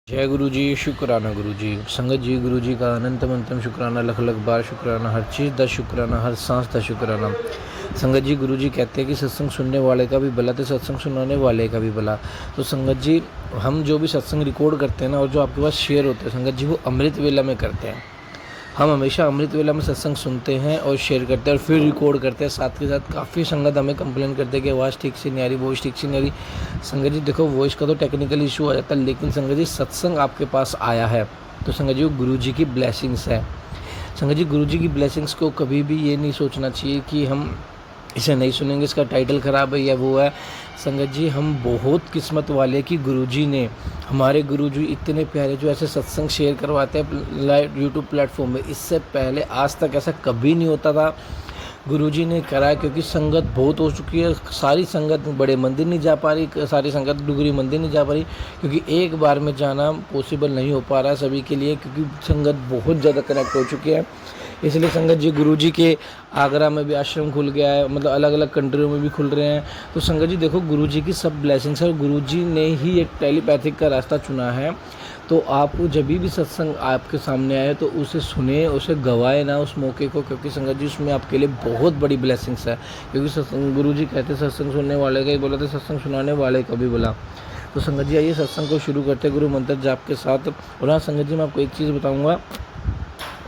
जय गुरु जी, शुक्राना गुरु जी। संगत जी, गुरु जी का अनंतम अंतम शुक्राना, लख लख बार शुक्राना, हर चीज़ दा शुक्राना, हर सांस दा शुक्राना। संगत जी, गुरु जी कहते हैं कि सत्संग सुनने वाले का भी भला तो सत्संग सुनाने वाले का भी भला। तो संगत जी, हम जो भी सत्संग रिकॉर्ड करते हैं ना और जो आपके पास शेयर होते हैं संगत जी, वो अमृत वेला में करते हैं। हम हमेशा अमृत वेला में सत्संग सुनते हैं और शेयर करते हैं और फिर रिकॉर्ड करते हैं। साथ के साथ काफ़ी संगत हमें कंप्लेन करते हैं कि आवाज़ ठीक से नहीं आ रही, वॉइस ठीक से नहीं आ रही। संगत जी देखो, वॉइस का तो टेक्निकल इशू आ जाता है, लेकिन संगत जी सत्संग आपके पास आया है तो संगत जी वो गुरु जी की ब्लेसिंग्स है। संगत जी, गुरु जी की ब्लेसिंग्स को कभी भी ये नहीं सोचना चाहिए कि हम इसे नहीं सुनेंगे, इसका टाइटल ख़राब है या वो है। संगत जी, हम बहुत किस्मत वाले कि गुरुजी ने, हमारे गुरुजी इतने प्यारे जो ऐसे सत्संग शेयर करवाते हैं लाइव यूट्यूब प्लेटफॉर्म में। इससे पहले आज तक ऐसा कभी नहीं होता था। गुरुजी ने करा है क्योंकि संगत बहुत हो चुकी है। सारी संगत बड़े मंदिर नहीं जा पा रही, सारी संगत डुगरी मंदिर नहीं जा पा रही क्योंकि एक बार में जाना पॉसिबल नहीं हो पा रहा है सभी के लिए, क्योंकि संगत बहुत ज़्यादा कनेक्ट हो चुकी है। इसलिए संगत जी, गुरुजी के आगरा में भी आश्रम खुल गया है, मतलब अलग अलग कंट्रियों में भी खुल रहे हैं। तो संगत जी देखो, गुरुजी की सब ब्लेसिंग्स है और गुरुजी ने ही एक टेलीपैथिक का रास्ता चुना है। तो आप जब भी सत्संग आपके सामने आए तो उसे सुने, उसे गवाए ना उस मौके को, क्योंकि संगत जी उसमें आपके लिए बहुत बड़ी ब्लेसिंग्स है। क्योंकि सत्संग, गुरुजी कहते सत्संग सुनने वाले का ही बोला, तो सत्संग सुनाने वाले का भी बोला। तो संगत जी आइए सत्संग को शुरू करते गुरु मंत्र जाप के साथ। और हाँ संगत जी, मैं आपको एक चीज़ बताऊँगा,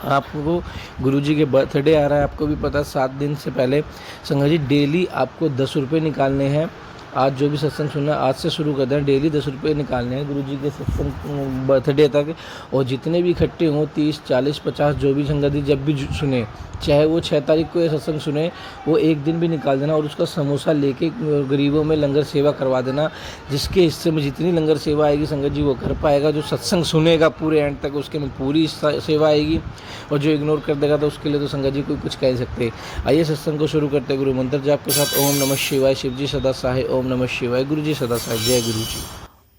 आपको गुरुजी के बर्थडे आ रहा है, आपको भी पता है। 7 दिन से पहले संगत जी डेली आपको 10 रुपये निकालने हैं। आज जो भी सत्संग सुनना है आज से शुरू कर दें, डेली 10 रुपये निकालने हैं गुरुजी के सत्संग बर्थडे तक। और जितने भी इकट्ठे हों, 30 40 50, जो भी संगत जी जब भी सुने, चाहे वो 6 तारीख को ये सत्संग सुने, वो एक दिन भी निकाल देना और उसका समोसा लेके गरीबों में लंगर सेवा करवा देना। जिसके हिस्से में जितनी लंगर सेवा आएगी संगत जी वो कर पाएगा। जो सत्संग सुनेगा पूरे एंड तक उसके में पूरी सेवा आएगी, और जो इग्नोर कर देगा तो उसके लिए तो संगत जी कोई कुछ कह नहीं सकते। आइए सत्संग को शुरू करते गुरु मंत्र जाप के साथ। ओम नमः शिवाय, शिव जी सदा सहाय। ओम नमः शिवाय, गुरु जी सदा सहाय। जय गुरु जी।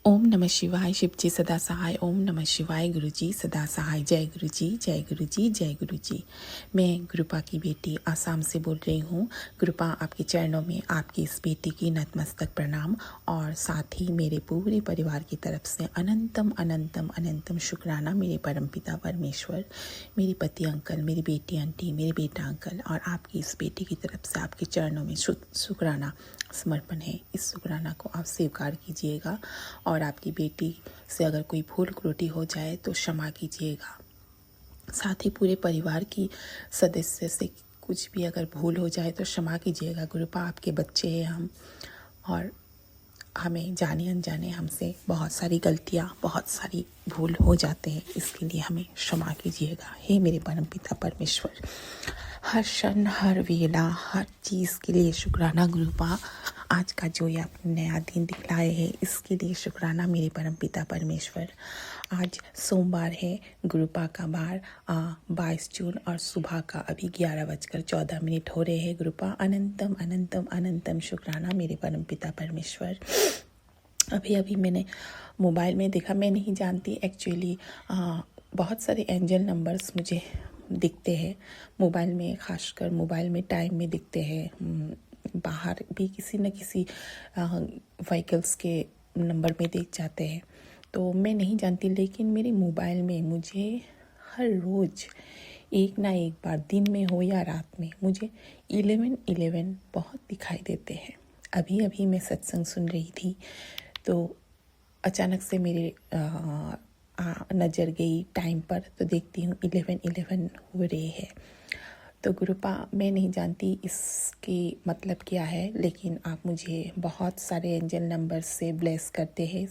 ओम नमः शिवाय, शिव जी सदा सहाय। ओम नमः शिवाय, गुरु जी सदा सहाय। जय गुरु जी, जय गुरु जी, जय गुरु जी। मैं गुरुपा की बेटी आसाम से बोल रही हूँ। गुरुपा, आपके चरणों में आपकी इस बेटी की नतमस्तक प्रणाम, और साथ ही मेरे पूरे परिवार की तरफ से अनंतम अनंतम अनंतम शुक्राना। मेरे परमपिता परमेश्वर, मेरे पति अंकल, मेरी बेटी आंटी, मेरे बेटा अंकल और आपकी इस बेटी की तरफ से आपके चरणों में शुक्राना समर्पण है। इस शुक्राना को आप स्वीकार कीजिएगा, और आपकी बेटी से अगर कोई भूल त्रुटि हो जाए तो क्षमा कीजिएगा। साथ ही पूरे परिवार की सदस्य से कुछ भी अगर भूल हो जाए तो क्षमा कीजिएगा। गुरुपा, आपके बच्चे हैं हम, और हमें जाने अनजाने हमसे बहुत सारी गलतियाँ, बहुत सारी भूल हो जाते हैं, इसके लिए हमें क्षमा कीजिएगा। हे मेरे परमपिता परमेश्वर, हर क्षण, हर वेला, हर चीज़ के लिए शुक्राना गुरुपा। आज का जो ये आपने नया दिन दिखलाए है इसके लिए शुक्राना मेरे परमपिता परमेश्वर। आज सोमवार है, गुरुपा का बार 22 जून, और सुबह का अभी 11:14 हो रहे हैं। गुरुपा, अनंतम अनंतम अनंतम शुक्राना मेरे परमपिता परमेश्वर। अभी अभी मैंने मोबाइल में देखा, मैं नहीं जानती एक्चुअली, बहुत सारे एंजल नंबर्स मुझे दिखते हैं मोबाइल में, खासकर मोबाइल में टाइम में दिखते हैं। बाहर भी किसी न किसी व्हीकल्स के नंबर में दिख जाते हैं, तो मैं नहीं जानती, लेकिन मेरे मोबाइल में मुझे हर रोज़ एक ना एक बार, दिन में हो या रात में, मुझे 11-11 बहुत दिखाई देते हैं। अभी अभी मैं सत्संग सुन रही थी तो अचानक से मेरे नज़र गई टाइम पर, तो देखती हूँ 11-11 हो रहे हैं। तो गुरुपा, मैं नहीं जानती इसकी मतलब क्या है, लेकिन आप मुझे बहुत सारे एंजल नंबर से ब्लेस करते हैं।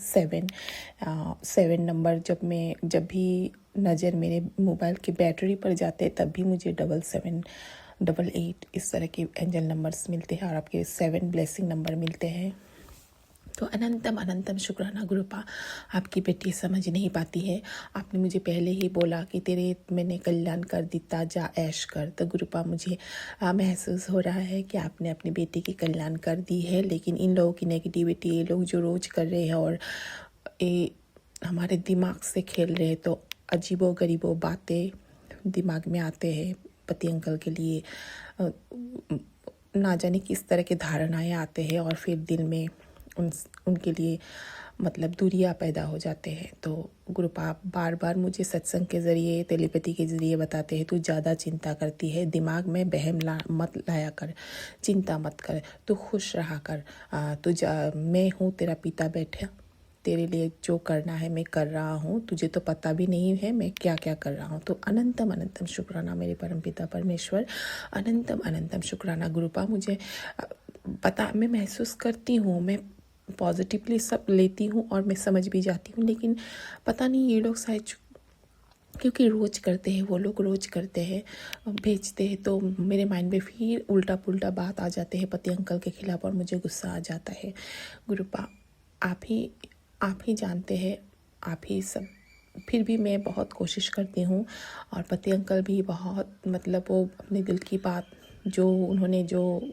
7 नंबर जब भी नज़र मेरे मोबाइल की बैटरी पर जाते हैं तब भी मुझे 77, 88 इस तरह के एंजल नंबर्स मिलते हैं, और आपके 7 ब्लेसिंग नंबर मिलते हैं। तो अनंतम अनंतम शुक्राना गुरुपा। आपकी बेटी समझ नहीं पाती है, आपने मुझे पहले ही बोला कि तेरे मैंने कल्याण कर दिता, जा ऐश कर। तो गुरुपा, मुझे महसूस हो रहा है कि आपने अपनी बेटी की कल्याण कर दी है, लेकिन इन लोगों की नेगेटिविटी, ये लोग जो रोज़ कर रहे हैं और ये हमारे दिमाग से खेल रहे हैं, तो अजीबो गरीबो बातें दिमाग में आते हैं। पति अंकल के लिए ना जाने किस तरह के धारणाएं आते हैं, और फिर दिल में उनके लिए मतलब दूरियां पैदा हो जाते हैं। तो गुरुपा आप बार बार मुझे सत्संग के ज़रिए, टेलीपैथी के ज़रिए बताते हैं तू ज़्यादा चिंता करती है, दिमाग में बहम मत लाया कर, चिंता मत कर, तू खुश रहा कर, मैं हूँ तेरा पिता बैठा, तेरे लिए जो करना है मैं कर रहा हूँ, तुझे तो पता भी नहीं है मैं क्या क्या कर रहा हूँ। तो अनंतम अनंतम शुक्राना मेरे परमपिता परमेश्वर, अनंतम अनंतम शुक्राना गुरुपा। मुझे पता, मैं महसूस करती हूँ, मैं पॉजिटिवली सब लेती हूँ और मैं समझ भी जाती हूँ, लेकिन पता नहीं ये लोग शायद क्योंकि रोज़ करते हैं, वो लोग रोज़ करते हैं, भेजते हैं, तो मेरे माइंड में फिर उल्टा पुल्टा बात आ जाते हैं पति अंकल के खिलाफ और मुझे गुस्सा आ जाता है। गुरुपा आप ही जानते हैं, आप ही सब। फिर भी मैं बहुत कोशिश करती हूँ और पति अंकल भी बहुत, मतलब वो अपने दिल की बात जो उन्होंने जो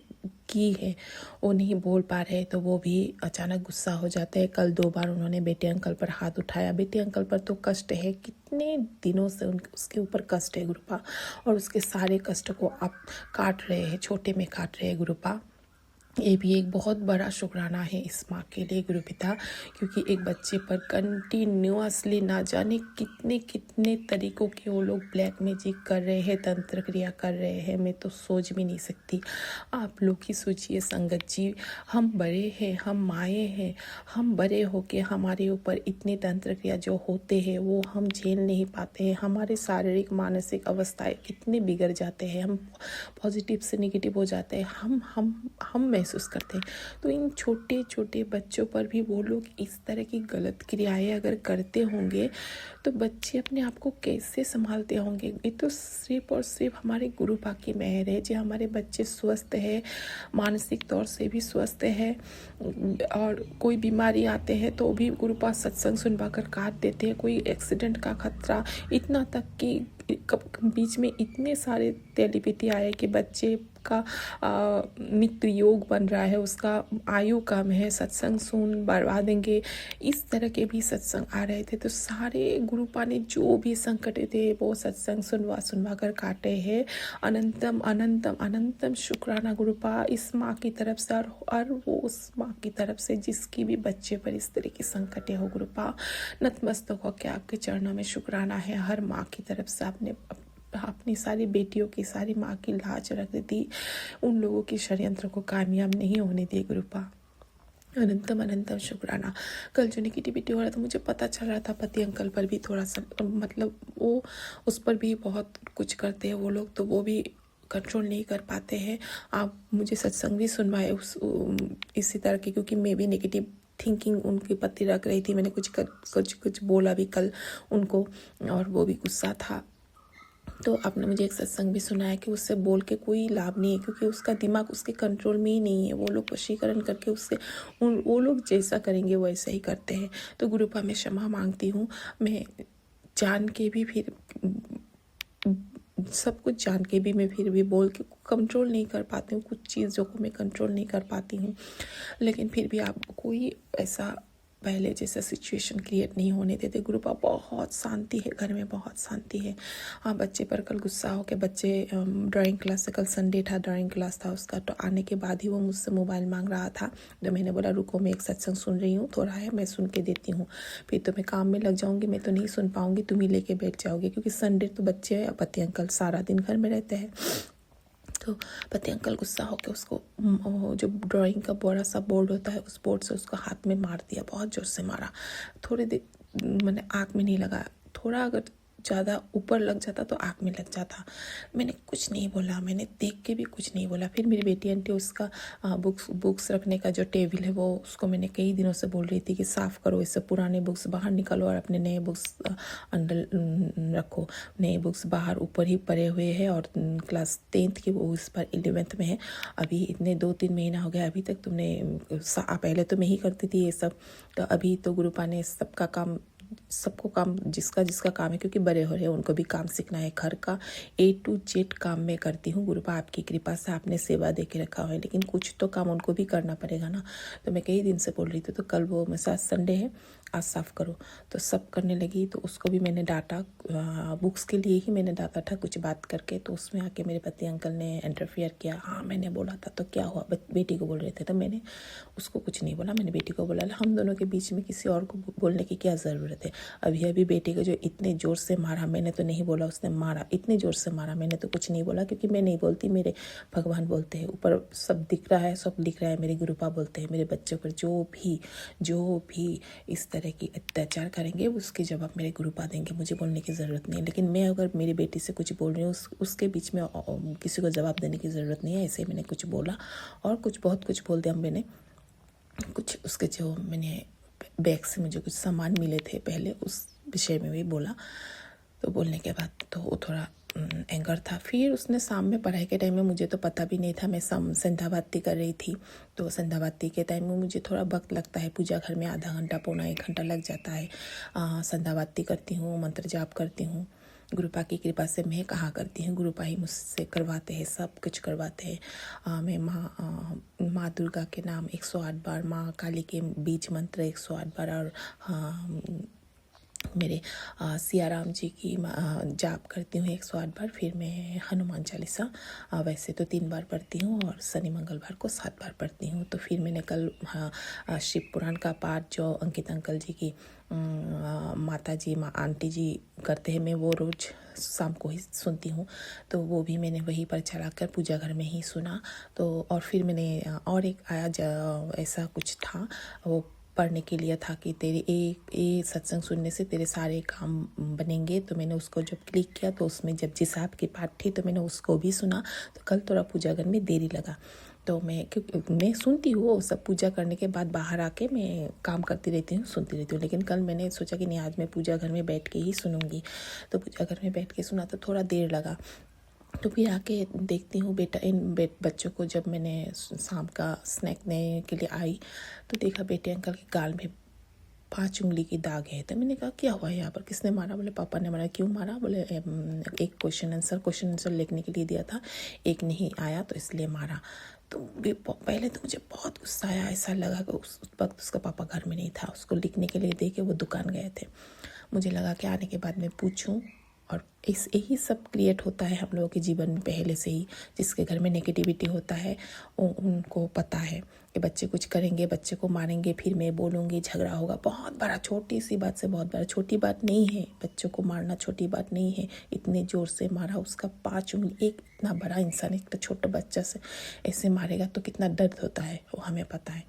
की है वो नहीं बोल पा रहे, तो वो भी अचानक गुस्सा हो जाते हैं। कल 2 बार उन्होंने बेटे अंकल पर हाथ उठाया। बेटे अंकल पर तो कष्ट है, कितने दिनों से उसके ऊपर कष्ट है गुरुपा, और उसके सारे कष्ट को आप काट रहे हैं, छोटे में काट रहे हैं गुरुपा। ये भी एक बहुत बड़ा शुक्राना है इस माँ के लिए गुरुपिता, क्योंकि एक बच्चे पर कंटिन्यूअसली ना जाने कितने कितने तरीकों के वो लोग ब्लैक मैजिक कर रहे हैं, तंत्र क्रिया कर रहे हैं, मैं तो सोच भी नहीं सकती। आप लोग ही सोचिए संगत जी, हम बड़े हैं, हम माए हैं, हम बड़े होके हमारे ऊपर इतने तंत्र क्रिया जो होते हैं वो हम झेल नहीं पाते हैं, हमारे शारीरिक मानसिक अवस्थाएं कितने बिगड़ जाते हैं, हम पॉजिटिव से नेगेटिव हो जाते हैं, हम महसूस करते हैं। तो इन छोटे छोटे बच्चों पर भी वो लोग इस तरह की गलत क्रियाएं अगर करते होंगे तो बच्चे अपने आप को कैसे संभालते होंगे। ये तो सिर्फ और सिर्फ हमारे गुरुपा की मेहर है जो हमारे बच्चे स्वस्थ है, मानसिक तौर से भी स्वस्थ है, और कोई बीमारी आते हैं तो भी गुरुपा सत्संग सुनवा कर काट देते हैं। कोई एक्सीडेंट का खतरा, इतना तक कि बीच में इतने सारे टेलीपैथी आए कि बच्चे का मित्र योग बन रहा है, उसका आयु कम है, सत्संग सुन बर्बाद देंगे, इस तरह के भी सत्संग आ रहे थे। तो सारे गुरुपा ने जो भी संकट थे वो सत्संग सुनवा कर काटे हैं। अनंतम अनंतम अनंतम शुक्राना गुरुपा इस माँ की तरफ से, और वो उस माँ की तरफ से जिसकी भी बच्चे पर इस तरह की संकटें हो गुरुपा। नतमस्तक होकर आपके चरणों में शुक्राना है। हर माँ की तरफ से आपने अपनी सारी बेटियों की, सारी माँ की लाज रख दी, उन लोगों की षड्यंत्र को कामयाब नहीं होने दिए गुरुपा। अनंतम अनंतम शुक्राना। कल जो नेगेटिविटी हो रहा था मुझे पता चल रहा था, पति अंकल पर भी थोड़ा सा, मतलब वो उस पर भी बहुत कुछ करते हैं वो लोग, तो वो भी कंट्रोल नहीं कर पाते हैं। आप मुझे सत्संग भी सुनवाए इसी तरह के, क्योंकि मैं भी नेगेटिव थिंकिंग उनके प्रति रख रही थी। मैंने कुछ बोला भी कल उनको और वो भी गुस्सा था। तो आपने मुझे एक सत्संग भी सुनाया कि उससे बोल के कोई लाभ नहीं है, क्योंकि उसका दिमाग उसके कंट्रोल में ही नहीं है। वो लोग वशीकरण करके उससे वो लोग जैसा करेंगे वैसा ही करते हैं। तो गुरुपा मैं क्षमा मांगती हूँ। मैं जान के भी फिर सब कुछ जान के भी मैं फिर भी बोल के कंट्रोल नहीं कर पाती हूँ, कुछ चीज़ों को मैं कंट्रोल नहीं कर पाती हूँ। लेकिन फिर भी आप कोई ऐसा पहले जैसा सिचुएशन क्रिएट नहीं होने देते गुरुपा। बहुत शांति है घर में, बहुत शांति है। हाँ, बच्चे पर कल गुस्सा हो के, बच्चे ड्राइंग क्लास से, कल संडे था, ड्राइंग क्लास था उसका, तो आने के बाद ही वो मुझसे मोबाइल मांग रहा था। तो मैंने बोला रुको, मैं एक सत्संग सुन रही हूँ, थोड़ा है मैं सुन के देती हूँ, फिर तो मैं काम में लग जाऊँगी, मैं तो नहीं सुन पाऊँगी, तुम ही लेके बैठ जाओगे, क्योंकि संडे तो बच्चे पति अंकल सारा दिन घर में रहते हैं। तो पति अंकल गुस्सा होकर उसको जो ड्राइंग का बड़ा सा बोर्ड होता है उस बोर्ड से उसको हाथ में मार दिया, बहुत जोर से मारा। थोड़ी देर मैंने आँख में नहीं लगा, थोड़ा अगर ज़्यादा ऊपर लग जाता तो आँख में लग जाता। मैंने कुछ नहीं बोला, मैंने देख के भी कुछ नहीं बोला। फिर मेरी बेटी आंटी उसका बुक्स रखने का जो टेबल है वो, उसको मैंने कई दिनों से बोल रही थी कि साफ़ करो, इससे पुराने बुक्स बाहर निकालो और अपने नए बुक्स अंदर रखो। नए बुक्स बाहर ऊपर ही पड़े हुए हैं और क्लास 10th की वो इस पर 11th में है। अभी इतने 2-3 महीना हो गया, अभी तक तुमने पहले तो मैं ही करती थी ये सब, तो अभी तो गुरुपा ने सबका काम, सबको काम, जिसका काम है, क्योंकि बड़े हो रहे हैं उनको भी काम सीखना है। घर का A to Z काम मैं करती हूँ गुरुपा, आपकी कृपा से आपने सेवा दे के रखा हुआ है, लेकिन कुछ तो काम उनको भी करना पड़ेगा ना। तो मैं कई दिन से बोल रही थी। तो कल वो मेरे साथ संडे है, आज साफ़ करो। तो सब करने लगी, तो उसको भी मैंने डांटा, बुक्स के लिए ही मैंने डांटा था कुछ बात करके। तो उसमें आके मेरे पति अंकल ने इंटरफियर किया। हाँ मैंने बोला था तो क्या हुआ, बेटी को बोल रहे थे, तो मैंने उसको कुछ नहीं बोला। मैंने बेटी को बोला, हम दोनों के बीच में किसी और को बोलने की क्या ज़रूरत है। अभी अभी बेटी को जो इतने ज़ोर से मारा, मैंने तो नहीं बोला उसने मारा, इतने ज़ोर से मारा, मैंने तो कुछ नहीं बोला, क्योंकि मैं नहीं बोलती, मेरे भगवान बोलते हैं, ऊपर सब दिख रहा है, सब दिख रहा है, मेरे गुरुपा बोलते हैं। मेरे बच्चों पर जो भी इस तरह की अत्याचार करेंगे उसके जवाब मेरे गुरुपा देंगे, मुझे बोलने की ज़रूरत नहीं है। लेकिन मैं अगर मेरी बेटी से कुछ बोल रही हूँ, उसके बीच में किसी को जवाब देने की ज़रूरत नहीं है। ऐसे मैंने कुछ बोला और बहुत कुछ बोल दिया मैंने। कुछ उसके जो मैंने बैग से मुझे कुछ सामान मिले थे पहले, उस विषय में भी बोला। तो बोलने के बाद तो वो थोड़ा एंगर था। फिर उसने शाम में पढ़ाई के टाइम में, मुझे तो पता भी नहीं था, मैं संध्या बाती कर रही थी। तो संध्या बाती के टाइम में मुझे थोड़ा वक्त लगता है, पूजा घर में आधा घंटा पौना 1 घंटा लग जाता है। संध्या बाती करती हूँ, मंत्र जाप करती हूँ। गुरुपा की कृपा से मैं कहाँ करती हूँ, गुरुपा ही मुझसे करवाते हैं, सब कुछ करवाते हैं। मैं माँ दुर्गा के नाम 108 बार, माँ काली के बीज मंत्र 108 बार, और मेरे सिया राम जी की जाप करती हूँ 108 बार। फिर मैं हनुमान चालीसा वैसे तो 3 बार पढ़ती हूँ, और शनि मंगलवार को 7 बार पढ़ती हूँ। तो फिर मैंने कल शिव पुराण का पाठ जो अंकित अंकल जी की माता जी आंटी जी करते हैं, मैं वो रोज़ शाम को ही सुनती हूँ। तो वो भी मैंने वहीं पर चलाकर पूजा घर में ही सुना। तो और फिर मैंने और एक आया ऐसा कुछ था, वो पढ़ने के लिए था कि तेरे एक सत्संग सुनने से तेरे सारे काम बनेंगे। तो मैंने उसको जब क्लिक किया तो उसमें जपजी साहब की पाठ थी, तो मैंने उसको भी सुना। तो कल थोड़ा पूजा घर में देरी लगा। तो क्योंकि मैं सुनती हूँ वो सब, पूजा करने के बाद बाहर आके मैं काम करती रहती हूँ, सुनती रहती हूँ। लेकिन कल मैंने सोचा कि नहीं, आज मैं पूजा घर में बैठ के ही सुनूंगी। तो पूजा घर में बैठ के सुना तो थोड़ा देर लगा। तो फिर आके देखती हूँ बच्चों को, जब मैंने शाम का स्नैक देने के लिए आई तो देखा बेटे अंकल के गाल में 5 उंगली की दाग है। तो मैंने कहा क्या हुआ यहाँ पर, किसने मारा? बोले पापा ने मारा। क्यों मारा? बोले एक क्वेश्चन आंसर लिखने के लिए दिया था, एक नहीं आया तो इसलिए मारा। तो पहले तो मुझे बहुत गुस्सा आया, ऐसा लगा कि उस वक्त उसका पापा घर में नहीं था, उसको लिखने के लिए दे के वो दुकान गए थे। मुझे लगा कि आने के बाद मैं पूछूं, और यही सब क्रिएट होता है हम लोगों के जीवन में पहले से ही। जिसके घर में नेगेटिविटी होता है उनको पता है कि बच्चे कुछ करेंगे, बच्चे को मारेंगे, फिर मैं बोलूँगी, झगड़ा होगा। बहुत बड़ा, छोटी सी बात से बहुत बड़ा, छोटी बात नहीं है, बच्चों को मारना छोटी बात नहीं है। इतने ज़ोर से मारा, उसका 5 उंगली, एक इतना बड़ा इंसान एक छोटा बच्चा से ऐसे मारेगा तो कितना दर्द होता है वो हमें पता है।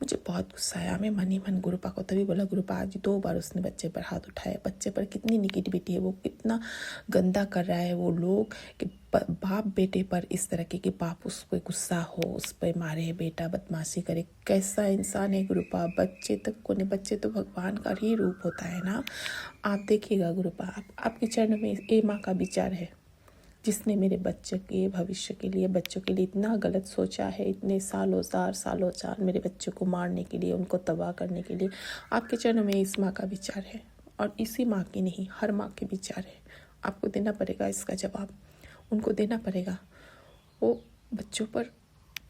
मुझे बहुत गुस्सा आया। मैं मन ही मन गुरुपा को तभी बोला, गुरुपा आज 2 बार उसने बच्चे पर हाथ उठाया। बच्चे पर कितनी निगेटिविटी है, वो कितना गंदा कर रहा है वो लोग, कि बाप बेटे पर इस तरह के बाप उस पर गुस्सा हो, उस पर मारे, बेटा बदमाशी करे। कैसा इंसान है गुरुपा। बच्चे तक को नहीं, बच्चे तो भगवान का ही रूप होता है ना। आप देखिएगा गुरुपा, आपके चरणों में ये माँ का विचार है, जिसने मेरे बच्चे के भविष्य के लिए, बच्चों के लिए इतना गलत सोचा है, इतने सालों साल मेरे बच्चों को मारने के लिए, उनको तबाह करने के लिए। आपके चरणों में इस माँ का विचार है, और इसी माँ की नहीं, हर माँ के विचार है। आपको देना पड़ेगा इसका जवाब, उनको देना पड़ेगा। वो बच्चों पर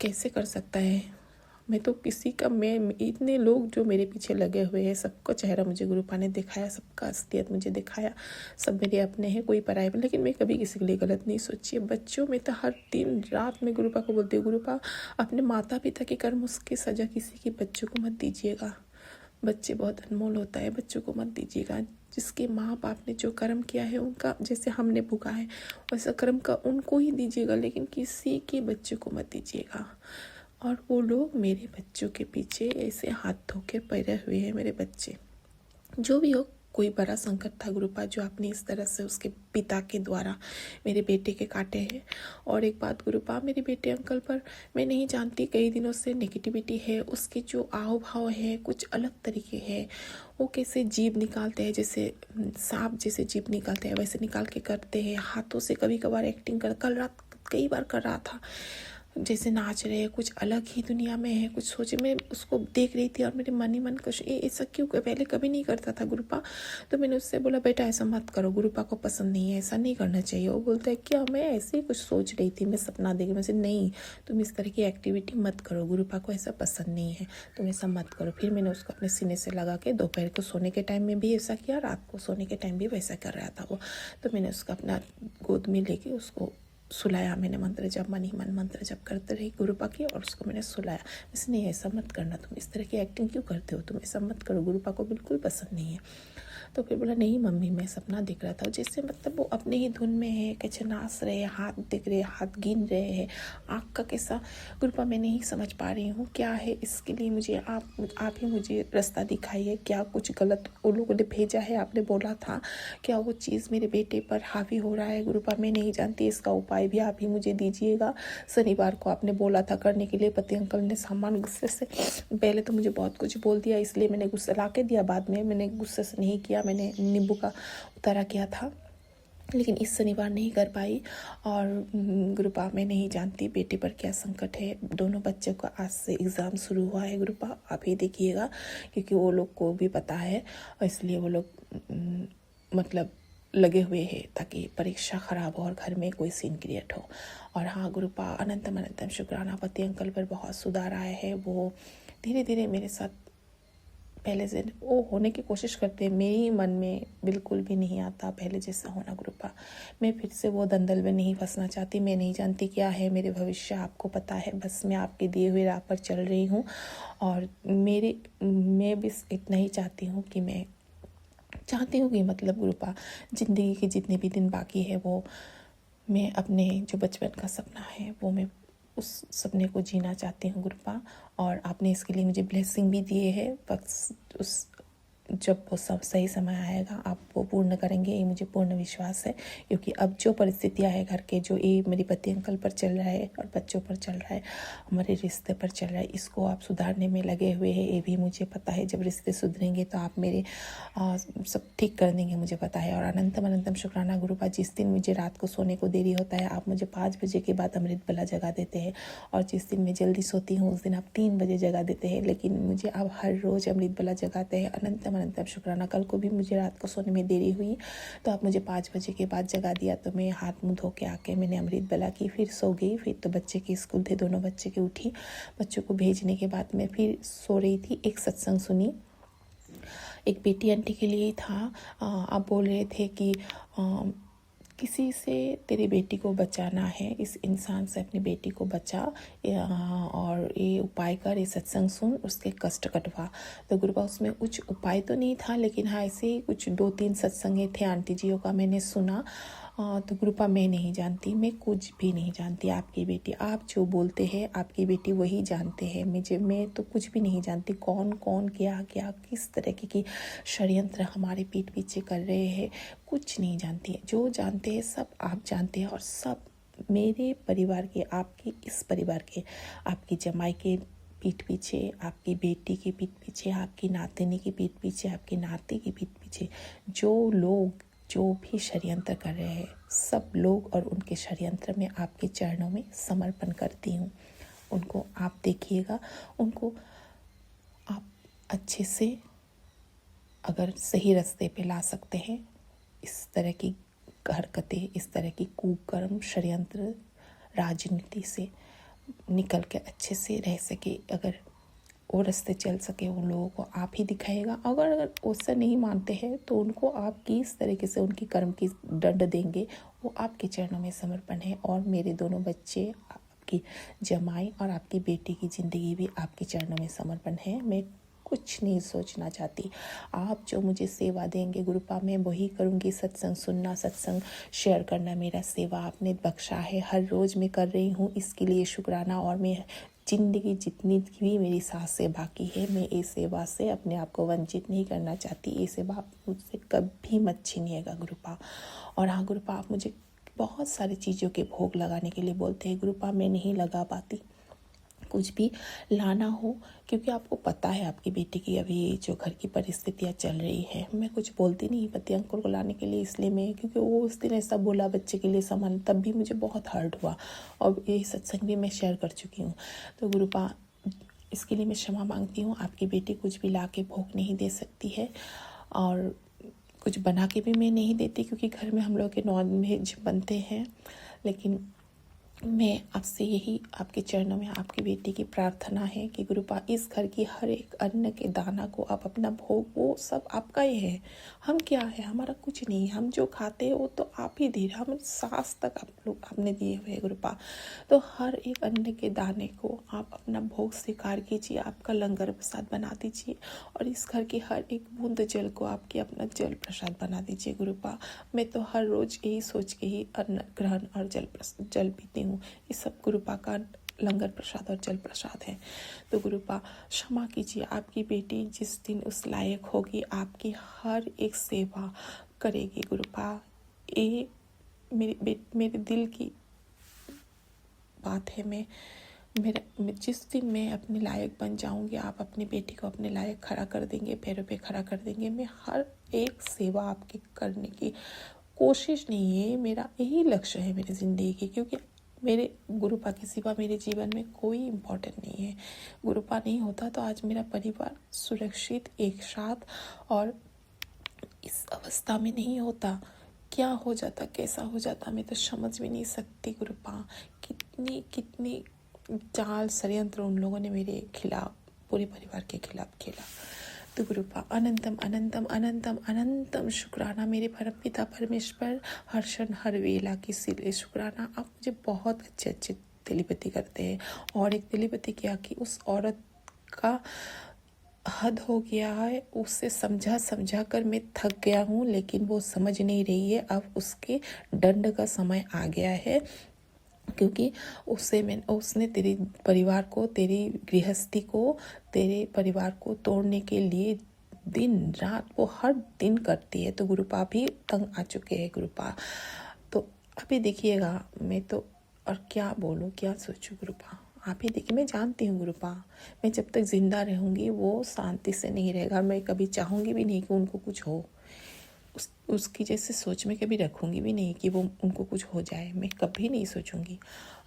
कैसे कर सकता है? मैं तो किसी का, मैं इतने लोग जो मेरे पीछे लगे हुए हैं, सबका चेहरा मुझे गुरुपा ने दिखाया, सबका असलियत मुझे दिखाया। सब मेरे अपने हैं, कोई पराए, लेकिन मैं कभी किसी के लिए गलत नहीं सोची है। बच्चों में तो हर दिन रात में गुरुपा को बोलती हूँ, गुरुपा अपने माता पिता के कर्म उसकी सजा किसी के बच्चों को मत दीजिएगा। बच्चे बहुत अनमोल होता है, बच्चों को मत दीजिएगा। जिसके माँ बाप ने जो कर्म किया है उनका, जैसे हमने भुगा है वैसा कर्म का उनको ही दीजिएगा, लेकिन किसी के बच्चों को मत दीजिएगा। और वो लोग मेरे बच्चों के पीछे ऐसे हाथ धो के पड़े हुए हैं। मेरे बच्चे जो भी हो, कोई बड़ा संकट था गुरुपा जो आपने इस तरह से उसके पिता के द्वारा मेरे बेटे के काटे हैं। और एक बात गुरुपा, मेरे बेटे अंकल पर मैं नहीं जानती, कई दिनों से नेगेटिविटी है, उसके जो आव भाव है कुछ अलग तरीके हैं। वो कैसे जीभ निकालते हैं, जैसे सांप जैसे जीभ निकालते हैं वैसे निकाल के करते हैं। हाथों से कभी कभार एक्टिंग कर, कल रात कई बार कर रहा था। जैसे नाच रहे हैं, कुछ अलग ही दुनिया में है, कुछ सोचे। मैं उसको देख रही थी और मेरे मन ही मन कुछ ये ऐसा क्यों, पहले कभी नहीं करता था गुरुपा। तो मैंने उससे बोला बेटा ऐसा मत करो, गुरुपा को पसंद नहीं है, ऐसा नहीं करना चाहिए। वो बोलता है क्या मैं ऐसे ही कुछ सोच रही थी, मैं सपना देख रही। मैं नहीं, तुम इस तरह की एक्टिविटी मत करो, गुरुपा को ऐसा पसंद नहीं है, तुम ऐसा मत करो। फिर मैंने उसको अपने सीने से लगा के दोपहर को सोने के टाइम में भी ऐसा किया, रात को सोने के टाइम भी वैसा कर रहा था वो। तो मैंने उसका अपना गोद में लेके उसको सुलाया। मैंने मंत्र जप, मन ही मन मंत्र जप करते रही गुरुपा की, और उसको मैंने सुलाया। वैसे नहीं, ऐसा मत करना, तुम इस तरह की एक्टिंग क्यों करते हो, तुम ऐसा मत करो, गुरुपा को बिल्कुल पसंद नहीं है। तो फिर बोला नहीं मम्मी, मैं सपना दिख रहा था। जैसे मतलब वो अपने ही धुन में है, कैसे नाच रहे हैं, हाथ दिख रहे, हाथ गिन रहे हैं, आँख का कैसा। गुरुपा मैं नहीं समझ पा रही हूँ क्या है, इसके लिए मुझे आप ही मुझे रास्ता दिखाइए। क्या कुछ गलत उन लोगों ने भेजा है, आपने बोला था क्या वो चीज़ मेरे बेटे पर हावी हो रहा है गुरुपा, मैं नहीं जानती, इसका उपाय भी आप ही मुझे दीजिएगा। शनिवार को आपने बोला था करने के लिए। पति अंकल ने सामान गुस्से से, पहले तो मुझे बहुत कुछ बोल दिया, इसलिए मैंने गुस्सा ला के दिया, बाद में मैंने गुस्से से नहीं किया, मैंने नींबू का उतारा किया था, लेकिन इस शनिवार नहीं कर पाई। और गुरुपा मैं नहीं जानती बेटे पर क्या संकट है। दोनों बच्चों का आज से एग्ज़ाम शुरू हुआ है गुरुपा, आप ही देखिएगा, क्योंकि वो लोग को भी पता है और इसलिए वो लोग मतलब लगे हुए हैं ताकि परीक्षा ख़राब हो और घर में कोई सीन क्रिएट हो। और हाँ गुरुपा, अनंतम अनंतम शुक्राना, पति अंकल पर बहुत सुधार आया है। वो धीरे धीरे मेरे साथ पहले से वो होने की कोशिश करते हैं, मेरे ही मन में बिल्कुल भी नहीं आता पहले जैसा होना गुरुपा। मैं फिर से वो दंदल में नहीं फंसना चाहती। मैं नहीं जानती क्या है मेरे भविष्य, आपको पता है, बस मैं आपके दिए हुए राह पर चल रही हूँ। और मैं बस इतना ही चाहती हूँ कि मतलब गुरुपा ज़िंदगी के जितने भी दिन बाकी है वो मैं अपने जो बचपन का सपना है वो मैं उस सपने को जीना चाहती हूँ गुरुपा। और आपने इसके लिए मुझे ब्लेसिंग भी दिए है, बस उस जब वो सब सही समय आएगा आप वो पूर्ण करेंगे, ये मुझे पूर्ण विश्वास है। क्योंकि अब जो परिस्थितियाँ है घर के, जो ये मेरे पति अंकल पर चल रहा है और बच्चों पर चल रहा है, हमारे रिश्ते पर चल रहा है, इसको आप सुधारने में लगे हुए हैं, ये भी मुझे पता है। जब रिश्ते सुधरेंगे तो आप मेरे सब ठीक कर देंगे, मुझे पता है। और अनंतम अनंतम शुक्राना गुरुपा, जिस दिन मुझे रात को सोने को देरी होता है आप मुझे 5 बजे के बाद अमृत बेला जगा देते हैं, और जिस दिन मैं जल्दी सोती हूँ उस दिन आप 3 बजे जगा देते हैं, लेकिन मुझे आप हर रोज़ अमृत बेला जगाते हैं। अनंतम अनंतम शुक्राना। कल को भी मुझे रात को सोने में देरी हुई तो आप मुझे 5 बजे के बाद जगा दिया, तो मैं हाथ मुँह धो के आके मैंने अमृत बेला की, फिर सो गई। फिर तो बच्चे के स्कूल थे, दोनों बच्चे के उठी, बच्चों को भेजने के बाद मैं फिर सो रही थी। एक सत्संग सुनी, एक बेटी आंटी के लिए था। आप बोल रहे थे कि किसी से तेरी बेटी को बचाना है, इस इंसान से अपनी बेटी को बचा, और ये उपाय कर, ये सत्संग सुन, उसके कष्ट कटवा। तो गुरुपा उसमें कुछ उपाय तो नहीं था, लेकिन हाँ ऐसे ही कुछ 2-3 सत्संगे थे आंटी जियों का, मैंने सुना। तो गुरुपा मैं नहीं जानती, मैं कुछ भी नहीं जानती। आपकी बेटी, आप जो बोलते हैं आपकी बेटी वही जानते हैं, मैं तो कुछ भी नहीं जानती। कौन कौन क्या क्या किस तरह की षड्यंत्र हमारे पीठ पीछे कर रहे हैं, कुछ नहीं जानती है। जो जानते हैं सब आप जानते हैं, और सब मेरे परिवार के, आपके इस परिवार के, आपकी जमाई के पीठ पीछे, आपकी बेटी की पीठ पीछे, आपकी नातिनी की पीठ पीछे, आपके नाते की पीठ पीछे जो लोग जो भी षड्यंत्र कर रहे हैं, सब लोग और उनके षड्यंत्र में आपके चरणों में समर्पण करती हूँ। उनको आप देखिएगा, उनको आप अच्छे से अगर सही रास्ते पे ला सकते हैं, इस तरह की हरकतें, इस तरह की कुकर्म, षड्यंत्र, राजनीति से निकल के अच्छे से रह सके, अगर वो रास्ते चल सके, उन लोगों को आप ही दिखाएगा। अगर उससे नहीं मानते हैं तो उनको आप किस तरीके से उनकी कर्म की दंड देंगे, वो आपके चरणों में समर्पण है। और मेरे दोनों बच्चे, आपकी जमाई और आपकी बेटी की ज़िंदगी भी आपके चरणों में समर्पण है। मैं कुछ नहीं सोचना चाहती, आप जो मुझे सेवा देंगे गुरुपा मैं वही करूँगी। सत्संग सुनना, सत्संग शेयर करना मेरा सेवा आपने बख्शा है, हर रोज़ मैं कर रही हूँ, इसके लिए शुक्राना। और मैं ज़िंदगी जितनी भी मेरी सांसें बाकी है, मैं इस सेवा से अपने आप को वंचित नहीं करना चाहती। ये सेवा आप मुझसे कभी मत छीनिएगा गुरुपा। और हाँ गुरुपा, आप मुझे बहुत सारी चीज़ों के भोग लगाने के लिए बोलते हैं गुरुपा, मैं नहीं लगा पाती, कुछ भी लाना हो, क्योंकि आपको पता है आपकी बेटी की अभी जो घर की परिस्थितियाँ चल रही है। मैं कुछ बोलती नहीं पति अंकुर को लाने के लिए, इसलिए मैं, क्योंकि वो उस दिन ऐसा बोला बच्चे के लिए सामान, तब भी मुझे बहुत हर्ट हुआ और ये सत्संग भी मैं शेयर कर चुकी हूँ। तो गुरुपा इसके लिए मैं क्षमा मांगती हूँ। आपकी बेटी कुछ भी ला के भोग नहीं दे सकती है और कुछ बना के भी मैं नहीं देती, क्योंकि घर में हम लोग के नॉन वेज बनते हैं। लेकिन मैं आपसे यही आपके चरणों में आपकी बेटी की प्रार्थना है कि गुरुपा इस घर की हर एक अन्न के दाना को आप अपना भोग, वो सब आपका ही है। हम क्या है, हमारा कुछ नहीं, हम जो खाते हैं वो तो आप ही दे रहे, हम सांस तक आप लोग आपने दिए हुए हैं गुरुपा। तो हर एक अन्न के दाने को आप अपना भोग स्वीकार कीजिए, आपका लंगर प्रसाद बना दीजिए और इस घर की हर एक बूंद जल को आपकी अपना जल प्रसाद बना दीजिए गुरुपा। मैं तो हर रोज यही सोच के ही अन्न ग्रहण और जल पीती हूँ। ये सब गुरुपा का लंगर प्रसाद और जल प्रसाद है। तो गुरुपा क्षमा कीजिए, आपकी बेटी जिस दिन उस लायक होगी आपकी हर एक सेवा करेगी गुरुपा। ये मेरे दिल की बात है। जिस दिन मैं अपने लायक बन जाऊंगी, आप अपनी बेटी को अपने लायक खड़ा कर देंगे, पैरों पे खड़ा कर देंगे, मैं हर एक सेवा आपकी करने की कोशिश नहीं है, मेरा यही लक्ष्य है मेरी ज़िंदगी की। क्योंकि मेरे गुरुपा के सिवा मेरे जीवन में कोई इम्पोर्टेंट नहीं है। गुरुपा नहीं होता तो आज मेरा परिवार सुरक्षित एक साथ और इस अवस्था में नहीं होता। क्या हो जाता, कैसा हो जाता, मैं तो समझ भी नहीं सकती गुरुपा। कितनी कितनी चाल षड्यंत्र उन लोगों ने मेरे खिलाफ, पूरे परिवार के खिलाफ खेला। तो गुरुपा अनंतम अनंतम अनंतम अनंतम शुक्राना मेरे परम पिता परमेश्वर, हर क्षण हर वेला की सिले शुक्राना। आप मुझे बहुत अच्छे अच्छे तेलीपति करते हैं। और एक तेलीपति क्या कि उस औरत का हद हो गया है, उसे समझा समझा कर मैं थक गया हूँ, लेकिन वो समझ नहीं रही है। अब उसके दंड का समय आ गया है, क्योंकि उसने तेरे परिवार को, तेरी गृहस्थी को, तेरे परिवार को तोड़ने के लिए दिन रात वो हर दिन करती है। तो गुरुपा भी तंग आ चुके हैं गुरुपा। तो अभी देखिएगा, मैं तो और क्या बोलूँ, क्या सोचूं गुरुपा। आप ही देखिए, मैं जानती हूँ गुरुपा, मैं जब तक जिंदा रहूँगी वो शांति से नहीं रहेगा। मैं कभी चाहूँगी भी नहीं कि उनको कुछ हो, उसकी जैसे सोच में कभी रखूँगी भी नहीं कि वो उनको कुछ हो जाए, मैं कभी नहीं सोचूँगी।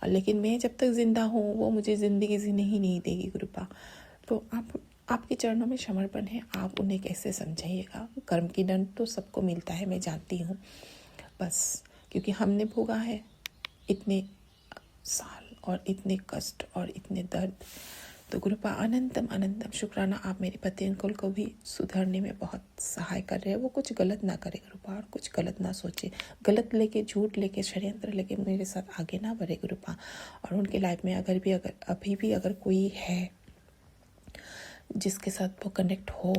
लेकिन मैं जब तक ज़िंदा हूँ वो मुझे ज़िंदगी जीने ही नहीं देगी गुरुपा। तो आपके चरणों में समर्पण है, आप उन्हें कैसे समझाइएगा। कर्म की दंड तो सबको मिलता है, मैं जानती हूँ, बस क्योंकि हमने भोगा है इतने साल और इतने कष्ट और इतने दर्द। तो गुरुपा अनंतम अनंतम शुक्राना, आप मेरे पति अंकुल को भी सुधरने में बहुत सहाय कर रहे हैं। वो कुछ गलत ना करे गुरुपा, और कुछ गलत ना सोचे, गलत लेके, झूठ लेके, षड्यंत्र लेके मेरे साथ आगे ना बढ़े गुरुपा। और उनके लाइफ में अभी भी अगर कोई है जिसके साथ वो कनेक्ट हो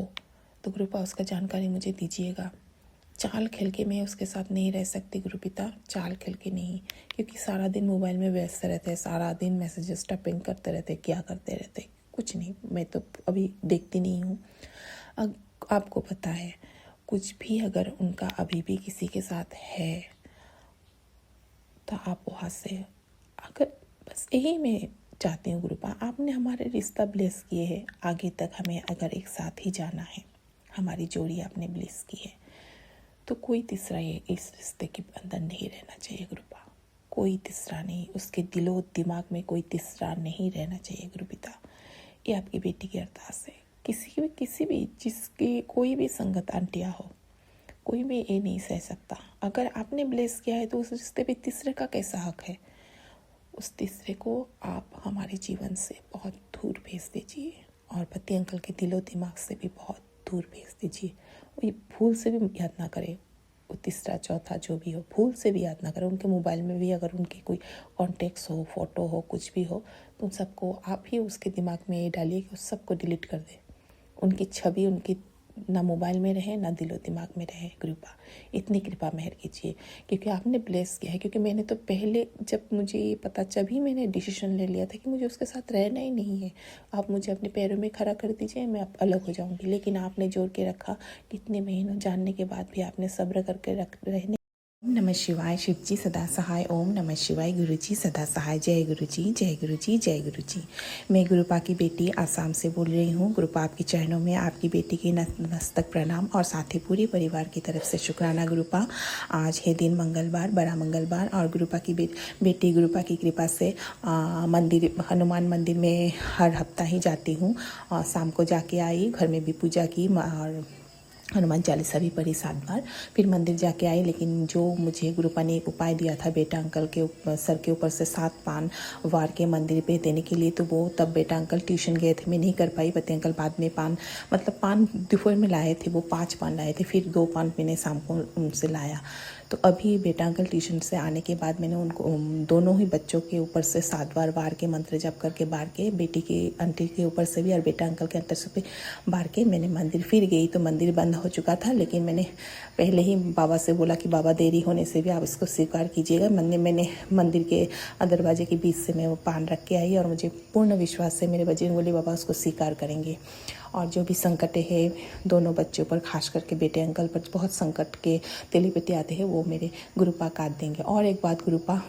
तो गुरुपा उसका जानकारी मुझे दीजिएगा। चाल खेल के मैं उसके साथ नहीं रह सकती गुरुपिता, चाल खेल के नहीं, क्योंकि सारा दिन मोबाइल में व्यस्त रहते हैं, सारा दिन मैसेजेस टाइपिंग करते रहते, क्या करते रहते, कुछ नहीं। मैं तो अभी देखती नहीं हूँ। आपको पता है, कुछ भी अगर उनका अभी भी किसी के साथ है तो आप वहाँ से, अगर बस यही मैं चाहती हूँ गुरुपा, आपने हमारे रिश्ता ब्लेस किए हैं, आगे तक हमें अगर एक साथ ही जाना है, हमारी जोड़ी आपने ब्लेस की है, तो कोई तीसरा ये इस रिश्ते के अंदर नहीं रहना चाहिए गुरुपा। कोई तीसरा नहीं, उसके दिलो दिमाग में कोई तीसरा नहीं रहना चाहिए गुरुपिता। ये आपकी बेटी की अरदास है। किसी भी जिसकी कोई भी संगत आंटिया हो, कोई भी ये नहीं सह सकता। अगर आपने ब्लेस किया है तो उस रिश्ते पे तीसरे का कैसा हक है। उस तीसरे को आप हमारे जीवन से बहुत दूर भेज दीजिए, और पति अंकल के दिलो दिमाग से भी बहुत दूर भेज दीजिए। वो भूल से भी याद ना करे, वो तीसरा चौथा जो भी हो भूल से भी याद ना करे। उनके मोबाइल में भी अगर उनके कोई कॉन्टेक्ट्स हो, फोटो हो, कुछ भी हो, तो उन सबको आप ही उसके दिमाग में ये डालिए कि उस सबको डिलीट कर दे। उनकी छवि उनकी ना मोबाइल में रहे, ना दिलो दिमाग में रहे गुरुपा। इतनी कृपा मेहर कीजिए, क्योंकि आपने ब्लेस किया है। क्योंकि मैंने तो पहले, जब मुझे ये पता, जभी मैंने डिसीजन ले लिया था कि मुझे उसके साथ रहना ही नहीं है, आप मुझे अपने पैरों में खड़ा कर दीजिए, मैं अब अलग हो जाऊंगी। लेकिन आपने जोड़ के रखा, कितने महीनों जानने के बाद भी आपने सब्र करके रहने ओम नमः शिवाय शिवजी सदा सहाय। ओम नमः शिवाय गुरुजी सदा सहाय। जय गुरुजी जय गुरुजी जय गुरुजी। मैं गुरुपा की बेटी आसाम से बोल रही हूँ। गुरुपा आपके चरणों में आपकी बेटी के नतमस्तक प्रणाम और साथ ही पूरे परिवार की तरफ से शुक्राना गुरुपा। आज है दिन मंगलवार, बड़ा मंगलवार, और गुरुपा की बेटी गुरुपा की कृपा से मंदिर, हनुमान मंदिर में हर हफ्ता ही जाती हूँ। शाम को जाके आई, घर में भी पूजा की और हनुमान चालीसा भी पढ़ी 7 बार, फिर मंदिर जाके आई। लेकिन जो मुझे गुरुपा ने एक उपाय दिया था बेटा अंकल के सर के ऊपर से 7 पान वार के मंदिर पे देने के लिए, तो वो तब बेटा अंकल ट्यूशन गए थे, मैं नहीं कर पाई। पति अंकल बाद में पान दोपहर में लाए थे, वो 5 पान लाए थे, फिर 2 पान मैंने शाम को उनसे लाया। तो अभी बेटा अंकल ट्यूशन से आने के बाद मैंने उनको दोनों ही बच्चों के ऊपर से 7 बार वार के मंत्र जप करके बार के, बेटी के आंटी के ऊपर से भी और बेटा अंकल के अंतर से भी बार के मैंने मंदिर फिर गई। तो मंदिर बंद हो चुका था, लेकिन मैंने पहले ही बाबा से बोला कि बाबा देरी होने से भी आप इसको स्वीकार कीजिएगा। मैंने मंदिर के दरवाजे के बीच से मैं वो पान रख के आई और मुझे पूर्ण विश्वास से मेरे बजरंगबली बाबा उसको स्वीकार करेंगे। और जो भी संकट है दोनों बच्चों पर, खास करके बेटे अंकल पर बहुत संकट के तेलीपति आते हैं, वो मेरे गुरुपा काट देंगे। और एक बात गुरुपा,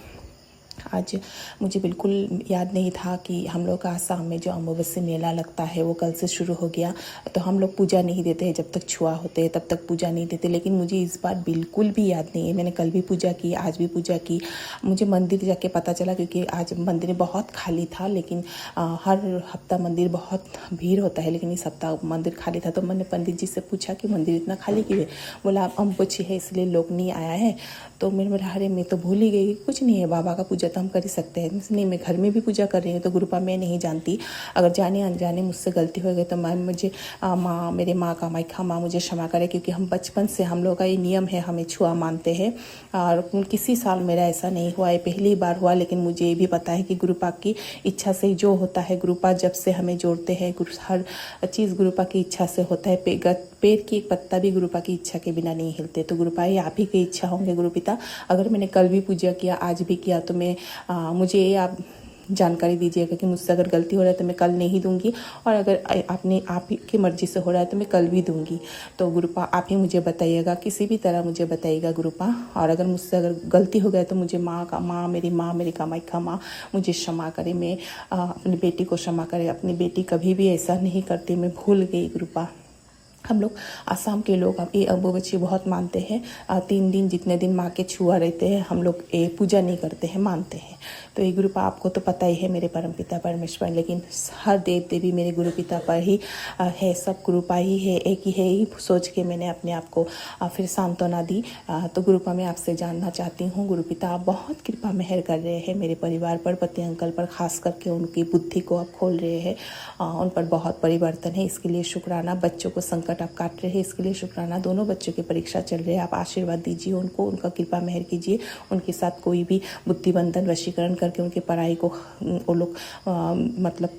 आज मुझे बिल्कुल याद नहीं था कि हम लोग का आसाम में जो अमावस्या मेला लगता है वो कल से शुरू हो गया। तो हम लोग पूजा नहीं देते हैं, जब तक छुआ होते हैं तब तक पूजा नहीं देते। लेकिन मुझे इस बार बिल्कुल भी याद नहीं है। मैंने कल भी पूजा की, आज भी पूजा की। मुझे मंदिर जाके पता चला, क्योंकि आज मंदिर बहुत खाली था। लेकिन हर हफ्ता मंदिर बहुत भीड़ होता है, लेकिन इस हफ्ता मंदिर खाली था। तो मैंने पंडित जी से पूछा कि मंदिर इतना खाली क्यों है? बोला अमावस्या है इसलिए लोग नहीं आया है। तो मैंने बोला अरे मैं तो भूल ही गई, कुछ नहीं है, बाबा का पूजा तो हम कर ही सकते हैं। नहीं, मैं घर में भी पूजा कर रही हूँ। तो गुरुपा मैं नहीं जानती, अगर जाने अनजाने मुझसे गलती हो गई तो मुझे मेरे माँ कामाख्या माँ मुझे क्षमा करे, क्योंकि हम बचपन से हम लोग का ये नियम है, हमें छुआ मानते हैं। और किसी साल मेरा ऐसा नहीं हुआ है, पहली बार हुआ। लेकिन मुझे ये भी पता है कि गुरुपा की इच्छा से जो होता है, गुरुपा जब से हमें जोड़ते हैं, हर चीज़ गुरुपा की इच्छा से होता है। पेड़ की एक पत्ता भी गुरुपा की इच्छा के बिना नहीं हिलते। तो गुरुपा ये आप ही की इच्छा होंगे गुरुपिता। अगर मैंने कल भी पूजा किया, आज भी किया, तो मैं मुझे ये आप जानकारी दीजिएगा कि मुझसे अगर गलती हो रहा है तो मैं कल नहीं दूंगी, और अगर आप ही की मर्ज़ी से हो रहा है तो मैं कल भी दूंगी। तो गुरुपा आप ही मुझे बताइएगा, किसी भी तरह मुझे बताइएगा गुरुपा। और अगर मुझसे अगर गलती हो गया तो मुझे मेरी कामाख्या माँ मुझे क्षमा करे, मैं अपनी बेटी को क्षमा करे। अपनी बेटी कभी भी ऐसा नहीं करती, मैं भूल गई गुरुपा। हम लोग आसाम के लोग अब ये अमावस्या बहुत मानते हैं। 3 दिन जितने दिन माँ के छुआ रहते हैं, हम लोग ये पूजा नहीं करते हैं, मानते हैं। तो ये गुरुपा आपको तो पता ही है मेरे परमपिता परमेश्वर, लेकिन हर देव देवी मेरे गुरुपिता पर ही है, सब गुरुपा ही है, एक ही है, ही सोच के मैंने अपने आप को फिर सांत्वना दी। तो गुरुपा मैं आपसे जानना चाहती हूँ, गुरुपिता आप बहुत कृपा मेहर कर रहे हैं मेरे परिवार पर, पति अंकल पर, खास करके उनकी बुद्धि को आप खोल रहे हैं, उन पर बहुत परिवर्तन है, इसके लिए शुक्राना। बच्चों को संकट आप काट रहे हैं, इसके लिए शुक्राना। दोनों बच्चों की परीक्षा चल रही है, आप आशीर्वाद दीजिए उनको, उनका कृपा मेहर कीजिए। उनके साथ कोई भी बुद्धिबंधन वशीकरण करके उनकी पढ़ाई को वो लोग मतलब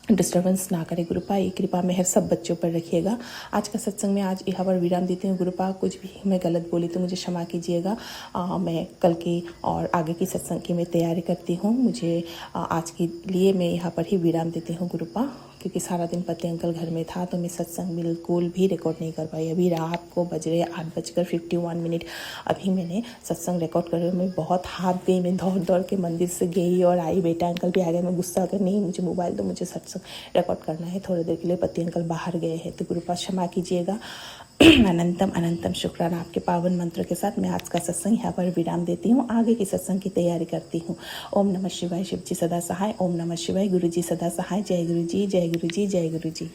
डिस्टर्बेंस ना करे। गुरुपा ये कृपा मेहर सब बच्चों पर रखिएगा। आज का सत्संग में आज यहाँ पर विराम देती हूँ। गुरुपा कुछ भी मैं गलत बोली तो मुझे क्षमा कीजिएगा। मैं कल की और आगे की सत्संग की मैं तैयारी करती हूँ। मुझे आज के लिए मैं यहाँ पर ही विराम देती हूँ गुरुपा, क्योंकि सारा दिन पति अंकल घर में था तो मैं सत्संग बिल्कुल भी रिकॉर्ड नहीं कर पाई। अभी रात को बज रहे 8:51। अभी मैंने सत्संग रिकॉर्ड कर रही हूँ। मैं बहुत हाफ गई, मैं दौड़ के मंदिर से गई और आई। बेटा अंकल भी आ गए, मैं गुस्सा कर नहीं, मुझे मोबाइल दो, मुझे सत्संग रिकॉर्ड करना है थोड़ी देर के लिए। पति अंकल बाहर गए हैं, तो गुरुपा क्षमा कीजिएगा। अनंतम अनंतम शुक्राना। आपके पावन मंत्र के साथ मैं आज का सत्संग यहाँ पर विराम देती हूँ, आगे की सत्संग की तैयारी करती हूँ। ओम नमः शिवाय शिवजी सदा सहाय। ओम नमः शिवाय गुरुजी सदा सहाय। जय गुरुजी जय गुरुजी जय गुरुजी।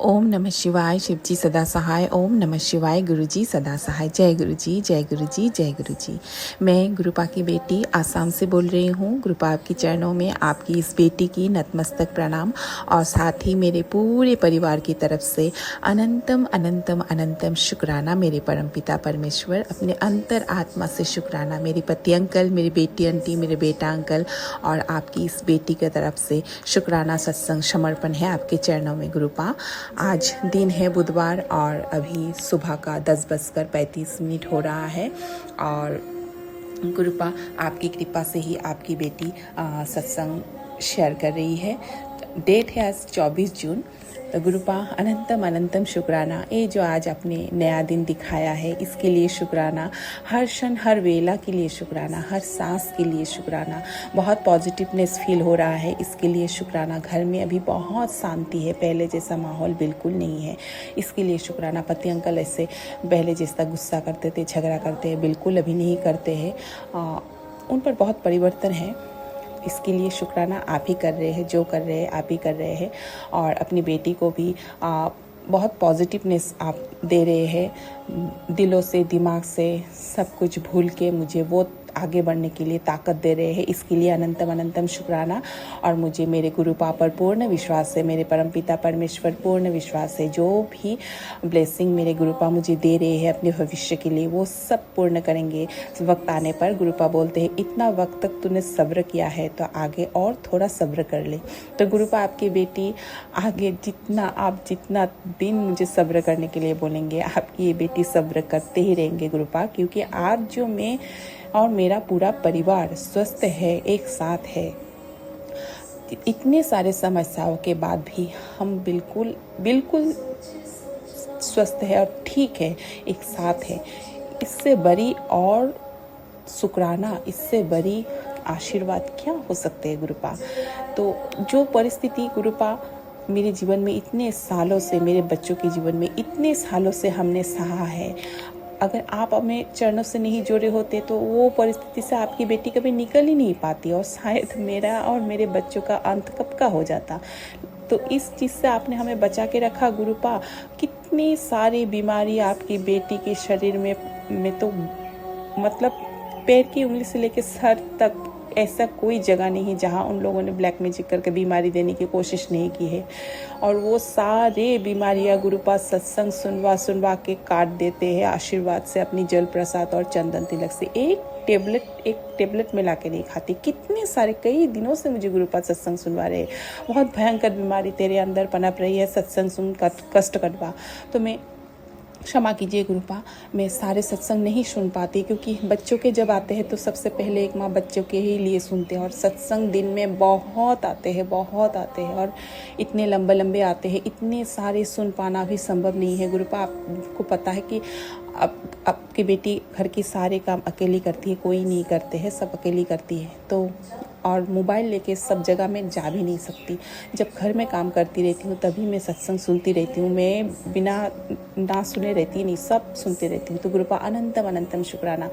ओम नमः शिवाय शिवजी सदा सहाय। ओम नमः शिवाय गुरुजी सदा सहाय। जय गुरुजी जय गुरुजी जय गुरुजी। मैं गुरुपा की बेटी आसाम से बोल रही हूँ। गुरुपा आपके चरणों में आपकी इस बेटी की नतमस्तक प्रणाम, और साथ ही मेरे पूरे परिवार की तरफ से अनंतम अनंतम अनंतम शुक्राना। मेरे परमपिता परमेश्वर, अपने अंतर आत्मा से शुक्राना। मेरे पति अंकल, मेरी बेटी आंटी, मेरे बेटा अंकल और आपकी इस बेटी की तरफ से शुक्राना सत्संग समर्पण है आपके चरणों में गुरुपा। आज दिन है बुधवार और अभी सुबह का 10:35 हो रहा है, और गुरुपा आपकी कृपा से ही आपकी बेटी सत्संग शेयर कर रही है। डेट है आज 24 जून। तो गुरुपा अनंतम अनंतम शुक्राना, ये जो आज आपने नया दिन दिखाया है इसके लिए शुक्राना, हर क्षण हर वेला के लिए शुक्राना, हर सांस के लिए शुक्राना। बहुत पॉजिटिवनेस फील हो रहा है, इसके लिए शुक्राना। घर में अभी बहुत शांति है, पहले जैसा माहौल बिल्कुल नहीं है, इसके लिए शुक्राना। पति अंकल ऐसे पहले जैसा गुस्सा करते थे, झगड़ा करते हैं, बिल्कुल अभी नहीं करते हैं। उन पर बहुत परिवर्तन है, इसके लिए शुक्राना। आप ही कर रहे हैं, जो कर रहे हैं आप ही कर रहे हैं। और अपनी बेटी को भी बहुत पॉजिटिवनेस आप दे रहे हैं, दिलों से दिमाग से सब कुछ भूल के मुझे वो आगे बढ़ने के लिए ताकत दे रहे हैं, इसके लिए अनंतम अनंतम शुक्राना। और मुझे मेरे गुरुपा पर पूर्ण विश्वास है, मेरे परमपिता परमेश्वर पूर्ण विश्वास है, जो भी ब्लेसिंग मेरे गुरुपा मुझे दे रहे हैं अपने भविष्य के लिए वो सब पूर्ण करेंगे वक्त आने पर। गुरुपा बोलते हैं इतना वक्त तक तूने सब्र किया है तो आगे और थोड़ा सब्र कर ले। तो गुरुपा आपकी बेटी आगे जितना दिन मुझे सब्र करने के लिए बोलेंगे, आपकी ये बेटी सब्र करते ही रहेंगे गुरुपा, क्योंकि आज जो मैं और मेरा पूरा परिवार स्वस्थ है, एक साथ है। इतने सारे समस्याओं के बाद भी हम बिल्कुल स्वस्थ है और ठीक है, एक साथ है। इससे बड़ी और शुक्राना, इससे बड़ी आशीर्वाद क्या हो सकते हैं गुरुपा। तो जो परिस्थिति गुरुपा मेरे जीवन में इतने सालों से, मेरे बच्चों के जीवन में इतने सालों से हमने सहा है, अगर आप हमें चरणों से नहीं जोड़े होते तो वो परिस्थिति से आपकी बेटी कभी निकल ही नहीं पाती, और शायद मेरा और मेरे बच्चों का अंत कब का हो जाता। तो इस चीज़ से आपने हमें बचा के रखा गुरुपा। कितनी सारी बीमारी आपकी बेटी के शरीर में तो मतलब पैर की उंगली से लेकर सर तक ऐसा कोई जगह नहीं जहाँ उन लोगों ने ब्लैक मैजिक करके बीमारी देने की कोशिश नहीं की है। और वो सारे बीमारियाँ गुरुपा सत्संग सुनवा के काट देते हैं आशीर्वाद से, अपनी जल प्रसाद और चंदन तिलक से। एक टेबलेट मिला के नहीं खाती। कितने सारे कई दिनों से मुझे गुरुपा सत्संग सुनवा रहे, बहुत भयंकर बीमारी तेरे अंदर पनप रही है, सत्संग सुन कष्ट कटवा। तो मैं क्षमा कीजिए गुरुपा, मैं सारे सत्संग नहीं सुन पाती, क्योंकि बच्चों के जब आते हैं तो सबसे पहले एक माँ बच्चों के ही लिए सुनते हैं, और सत्संग दिन में बहुत आते हैं और इतने लंबे आते हैं, इतने सारे सुन पाना भी संभव नहीं है गुरुपा। आपको पता है कि आपकी बेटी घर की सारे काम अकेली करती है, कोई नहीं करते हैं, सब अकेली करती है। तो और मोबाइल लेके सब जगह मैं जा भी नहीं सकती। जब घर में काम करती रहती हूँ तभी मैं सत्संग सुनती रहती हूँ, मैं बिना ना सुने रहती नहीं, सब सुनती रहती हूँ। तो गुरुपा अनंतम अनंतम शुक्राना।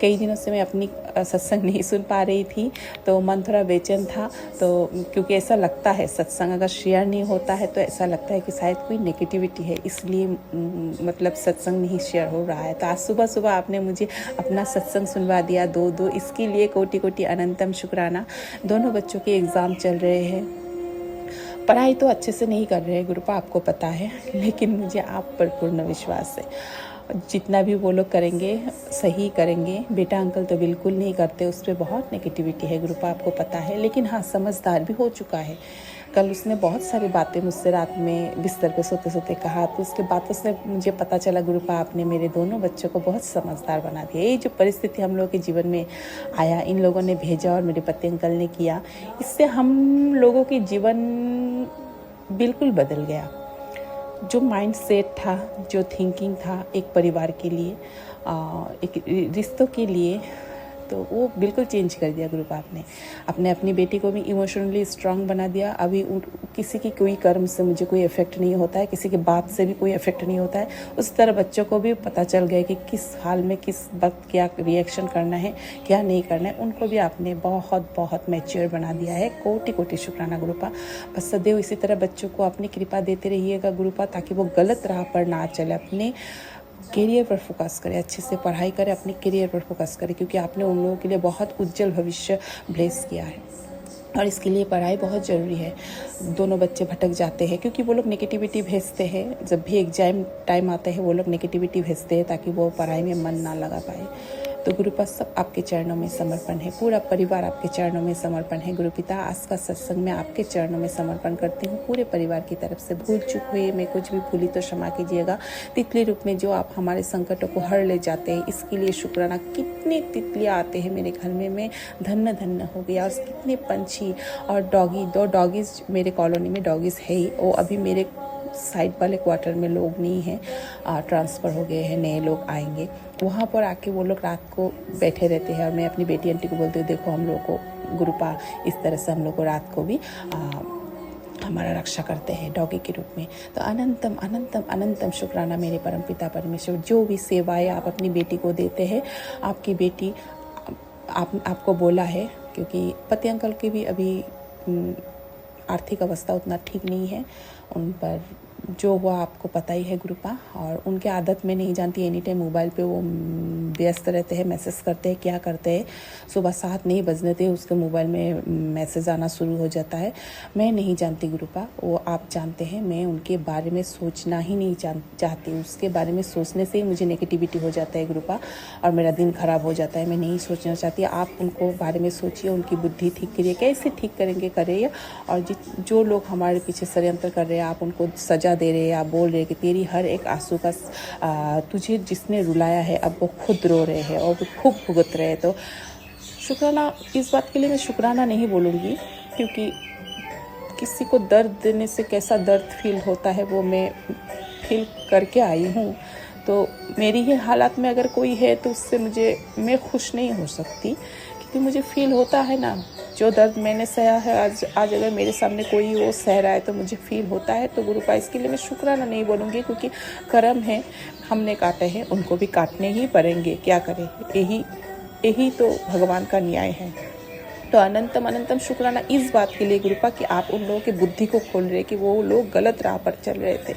कई दिनों से मैं अपनी सत्संग नहीं सुन पा रही थी, तो मन थोड़ा बेचैन था। तो क्योंकि ऐसा लगता है सत्संग अगर शेयर नहीं होता है तो ऐसा लगता है कि शायद कोई नेगेटिविटी है, इसलिए मतलब सत्संग नहीं शेयर हो रहा है। तो आज सुबह आपने मुझे अपना सत्संग सुनवा दिया दो, इसके लिए कोटि अनंतम शुक्राना। दोनों बच्चों के एग्ज़ाम चल रहे हैं, पढ़ाई तो अच्छे से नहीं कर रहे हैं गुरुपा, आपको पता है, लेकिन मुझे आप पर पूर्ण विश्वास है। जितना भी वो लोग करेंगे सही करेंगे। बेटा अंकल तो बिल्कुल नहीं करते, उस पर बहुत नेगेटिविटी है गुरुपा, आपको पता है। लेकिन हाँ, समझदार भी हो चुका है। कल उसने बहुत सारी बातें मुझसे रात में बिस्तर पे सोते सोते कहा, तो उसके बातों से मुझे पता चला गुरुपा आपने मेरे दोनों बच्चों को बहुत समझदार बना दिया। ये जो परिस्थिति हम लोगों के जीवन में आया, इन लोगों ने भेजा और मेरे पति अंकल ने किया, इससे हम लोगों के जीवन बिल्कुल बदल गया। जो माइंड सेट था, जो थिंकिंग था एक परिवार के लिए, एक रिश्तों के लिए, तो वो बिल्कुल चेंज कर दिया गुरुपा आपने अपनी बेटी को भी इमोशनली स्ट्रांग बना दिया। अभी किसी की कोई कर्म से मुझे कोई इफेक्ट नहीं होता है, किसी की बात से भी कोई इफेक्ट नहीं होता है। उस तरह बच्चों को भी पता चल गया कि किस हाल में किस वक्त क्या रिएक्शन करना है, क्या नहीं करना है। उनको भी आपने बहुत मैच्योर बना दिया है। कोटि शुक्राना गुरुपा। बस सदैव इसी तरह बच्चों को अपनी कृपा देते रहिएगा गुरुपा, ताकि वो गलत राह पर ना चले, अपने करियर पर फोकस करें, अच्छे से पढ़ाई करें, अपने करियर पर फोकस करें, क्योंकि आपने उन लोगों के लिए बहुत उज्जवल भविष्य ब्लेस किया है और इसके लिए पढ़ाई बहुत ज़रूरी है। दोनों बच्चे भटक जाते हैं क्योंकि वो लोग नेगेटिविटी भेजते हैं। जब भी एग्जाम टाइम आता है वो लोग नेगेटिविटी भेजते हैं ताकि वो पढ़ाई में मन ना लगा पाए। तो गुरुपा सब आपके चरणों में समर्पण है, पूरा परिवार आपके चरणों में समर्पण है। गुरु पिता, आज का सत्संग मैं आपके चरणों में समर्पण करती हूँ पूरे परिवार की तरफ से। भूल चूक हुई मैं कुछ भी भूली तो क्षमा कीजिएगा। तितली रूप में जो आप हमारे संकटों को हर ले जाते हैं, इसके लिए शुक्राना। कितने तितलियाँ आते हैं मेरे घर में, मैं धन्य धन्य हो गया। और कितने पंछी और डॉगी, 2 डॉगीज मेरे कॉलोनी में डॉगीज है ही। वो अभी मेरे साइड वाले क्वार्टर में लोग नहीं हैं, ट्रांसफ़र हो गए हैं, नए लोग आएंगे। वहाँ पर आके वो लोग रात को बैठे रहते हैं और मैं अपनी बेटी आंटी को बोलती हूँ, देखो हम लोग को गुरुपा इस तरह से हम लोग को रात को भी हमारा रक्षा करते हैं डॉगी के रूप में। तो अनंतम अनंतम अनंतम शुक्राना मेरे परमपिता परमेश्वर। जो भी सेवाएं आप अपनी बेटी को देते हैं, आपकी बेटी आपको बोला है, क्योंकि पति अंकल की भी अभी आर्थिक अवस्था उतना ठीक नहीं है, उन पर जो हुआ आपको पता ही है गुरुपा। और उनके आदत में नहीं जानती, एनी टाइम मोबाइल पे वो व्यस्त रहते हैं, मैसेज करते हैं, क्या करते हैं। सुबह 7 नहीं बजने थे उसके मोबाइल में मैसेज आना शुरू हो जाता है। मैं नहीं जानती गुरुपा, वो आप जानते हैं। मैं उनके बारे में सोचना ही नहीं चाहती, उसके बारे में सोचने से ही मुझे नेगेटिविटी हो जाता है गुरुपा, और मेरा दिन खराब हो जाता है। मैं नहीं सोचना चाहती। आप उनको बारे में सोचिए, उनकी बुद्धि ठीक करिए, कैसे ठीक करेंगे करिए। और जो लोग हमारे पीछे षड्यंत्र कर रहे हैं, आप उनको सजा दे रहे हैं, आप बोल रहे हैं कि तेरी हर एक आंसू का तुझे जिसने रुलाया है अब वो खुद रो रहे हैं और वो खूब भुगत रहे हैं। तो शुक्राना, इस बात के लिए मैं शुक्राना नहीं बोलूँगी, क्योंकि किसी को दर्द देने से कैसा दर्द फील होता है वो मैं फील करके आई हूँ। तो मेरी ही हालात में अगर कोई है तो उससे मैं खुश नहीं हो सकती, क्योंकि मुझे फील होता है ना, जो दर्द मैंने सहा है आज अगर मेरे सामने कोई वो सह रहा है तो मुझे फील होता है। तो गुरुपा, इसके लिए मैं शुक्राना नहीं बोलूँगी, क्योंकि कर्म है, हमने काटे हैं, उनको भी काटने ही पड़ेंगे, क्या करें। यही तो भगवान का न्याय है। तो अनंतम अनंतम शुक्राना इस बात के लिए गुरुपा कि आप उन लोगों की बुद्धि को खोल रहे कि वो लोग गलत राह पर चल रहे थे,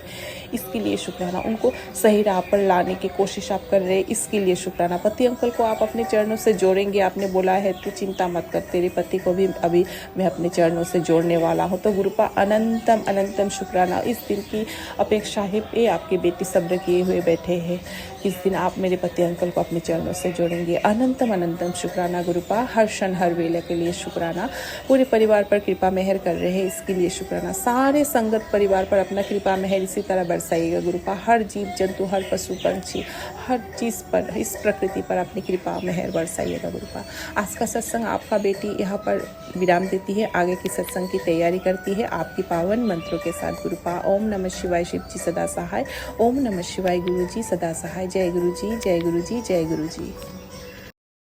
इसके लिए शुक्राना। उनको सही राह पर लाने की कोशिश आप कर रहे हैं, इसके लिए शुक्राना। पति अंकल को आप अपने चरणों से जोड़ेंगे, आपने बोला है तू चिंता मत कर, तेरे पति को भी अभी मैं अपने चरणों से जोड़ने वाला हूँ। तो गुरुपा अनंतम अनंतम शुक्राना। इस दिन की अपेक्षा है आपकी बेटी सब्र किए हुए बैठे हैं, इस दिन आप मेरे पति अंकल को अपने चरणों से जोड़ेंगे। अनंतम अनंतम शुक्राना गुरुपा। हर क्षण हर वेले के लिए शुक्राना। पूरे परिवार पर कृपा मेहर कर रहे हैं, इसके लिए शुक्राना। सारे संगत परिवार पर अपना कृपा मेहर इसी तरह बरसाइएगा गुरुपा। हर जीव जंतु, हर पशु पंछी, हर चीज़ पर, इस प्रकृति पर अपनी कृपा मेहर बरसाइएगा गुरुपा। आज का सत्संग आपका बेटी यहाँ पर विराम देती है, आगे की सत्संग की तैयारी करती है आपकी पावन मंत्रों के साथ गुरुपा। ओम नमः शिवाय, शिव जी सदा सहाय। ओम नमः शिवाय, गुरु जी सदा सहाय। जय गुरु जी, जय गुरु जी, जय गुरु जी।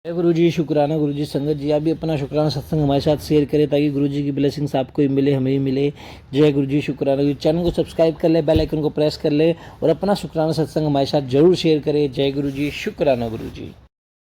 जय गुरु जी। शुक्राना गुरु जी। संगत जी, आप भी अपना शुक्राना सत्संग हमारे साथ शेयर करें ताकि गुरु जी की ब्लेसिंग्स आपको भी मिले, हमें भी मिले। जय गुरु जी। शुक्राना गुरु जी। चैनल को सब्सक्राइब कर ले, बेल आइकन को प्रेस कर ले और अपना शुक्राना सत्संग हमारे साथ जरूर शेयर करें। जय गुरु जी। शुक्राना गुरु जी।